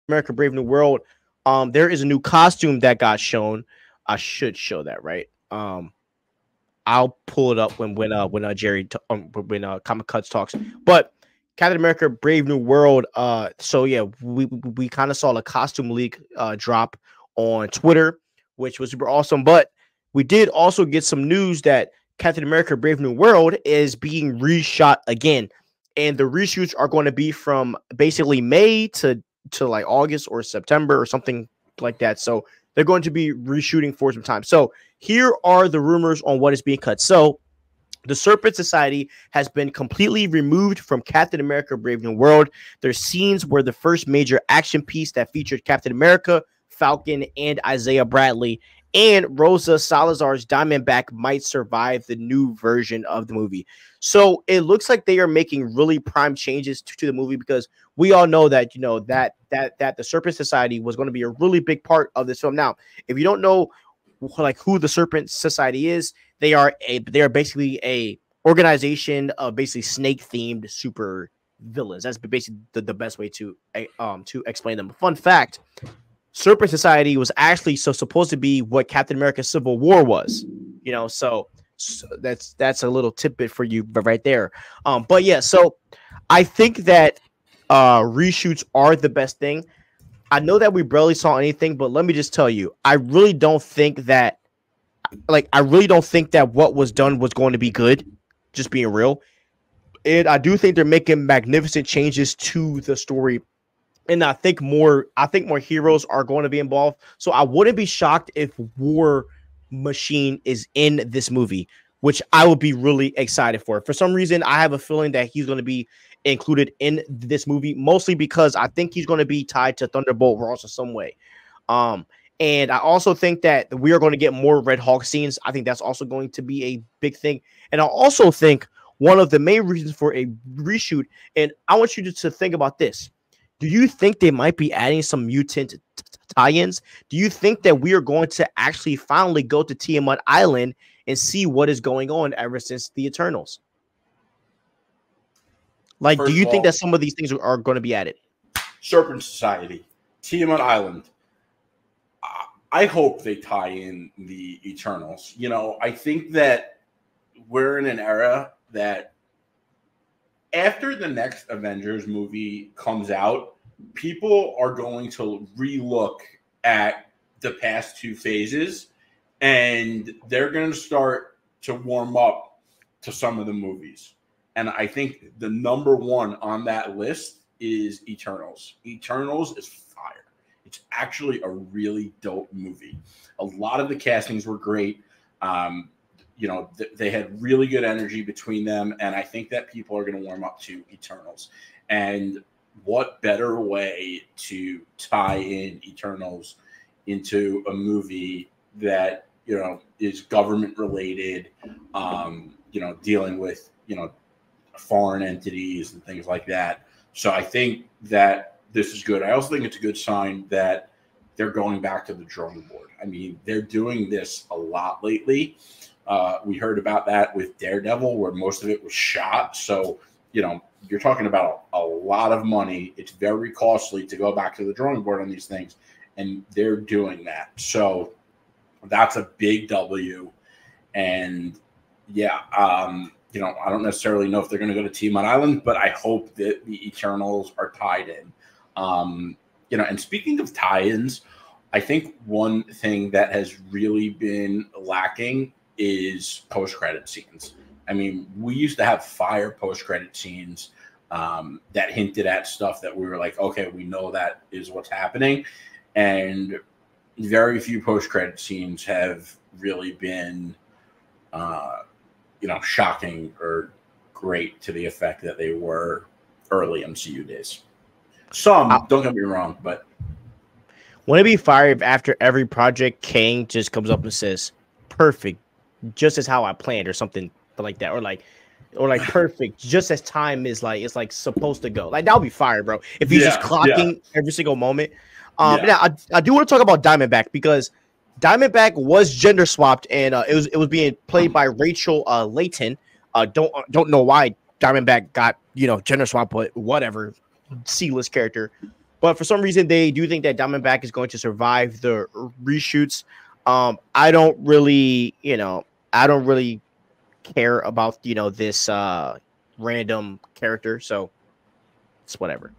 America Brave New World, there is a new costume that got shown. I should show that, right? I'll pull it up when Jerry when Comic Cuts talks. But Captain America Brave New World. So yeah, we kind of saw a costume leak drop on Twitter, which was super awesome. But we did also get some news that Captain America Brave New World is being reshot again, and the reshoots are going to be from basically May to like August or September or something like that. So they're going to be reshooting for some time. So here are the rumors on what is being cut. So the Serpent Society has been completely removed from Captain America Brave New World. Their scenes were the first major action piece that featured Captain America, Falcon, and Isaiah Bradley. And Rosa Salazar's Diamondback might survive the new version of the movie. So it looks like they are making really prime changes to the movie, because we all know that, you know, that the Serpent Society was going to be a really big part of this film. Now, if you don't know like who the Serpent Society is, they are basically a organization of basically snake themed super villains. That's basically the best way to explain them. Fun fact: Serpent Society was actually supposed to be what Captain America Civil War was, you know, so that's a little tidbit for you right there. But yeah, so I think that reshoots are the best thing. I know that we barely saw anything, but let me just tell you, I really don't think that what was done was going to be good, just being real. And I do think they're making magnificent changes to the story. And I think more heroes are going to be involved. So I wouldn't be shocked if War Machine is in this movie, which I would be really excited for. For some reason, I have a feeling that he's going to be included in this movie, mostly because I think he's going to be tied to Thunderbolt Ross in some way. And I also think that we are going to get more Red Hulk scenes. I think that's also going to be a big thing. And I also think one of the main reasons for a reshoot, and I want you to think about this. Do you think they might be adding some mutant tie-ins? Do you think that we are going to actually finally go to Tiamat Island and see what is going on ever since the Eternals? Like, do you think that some of these things are going to be added? Serpent Society, Tiamat Island. I hope they tie in the Eternals. You know, I think that we're in an era that after the next Avengers movie comes out, people are going to relook at the past two phases, and they're going to start to warm up to some of the movies. And I think the number one on that list is Eternals. Eternals is fire. It's actually a really dope movie. A lot of the castings were great. You know, they had really good energy between them, and I think that people are going to warm up to Eternals. And what better way to tie in Eternals into a movie that, you know, is government related, you know, dealing with, you know, foreign entities and things like that. So I think that this is good. I also think it's a good sign that they're going back to the drawing board. I mean, they're doing this a lot lately. We heard about that with Daredevil, where most of it was shot. So, you know, you're talking about a lot of money. It's very costly to go back to the drawing board on these things, and they're doing that. So that's a big W. And yeah, you know, I don't necessarily know if they're going to go to Tiamat Island, but I hope that the Eternals are tied in. You know, and speaking of tie-ins, I think one thing that has really been lacking is post-credit scenes. I mean, we used to have fire post-credit scenes that hinted at stuff that we were like, okay, we know that is what's happening. And very few post-credit scenes have really been, you know, shocking or great to the effect that they were early MCU days. Some, don't get me wrong, but wouldn't it be fire if after every project, Kang just comes up and says, perfect, just as how I planned, or something like that, or like perfect, just as time is like, it's like supposed to go. Like, that would be fire, bro. If he's just clocking every single moment. Now I do want to talk about Diamondback, because Diamondback was gender swapped, and it was being played by Rachel Layton. Don't know why Diamondback got, you know, gender swapped, but whatever, C-list character. But for some reason, they do think that Diamondback is going to survive the reshoots. I don't really, I don't really care about this random character, so it's whatever.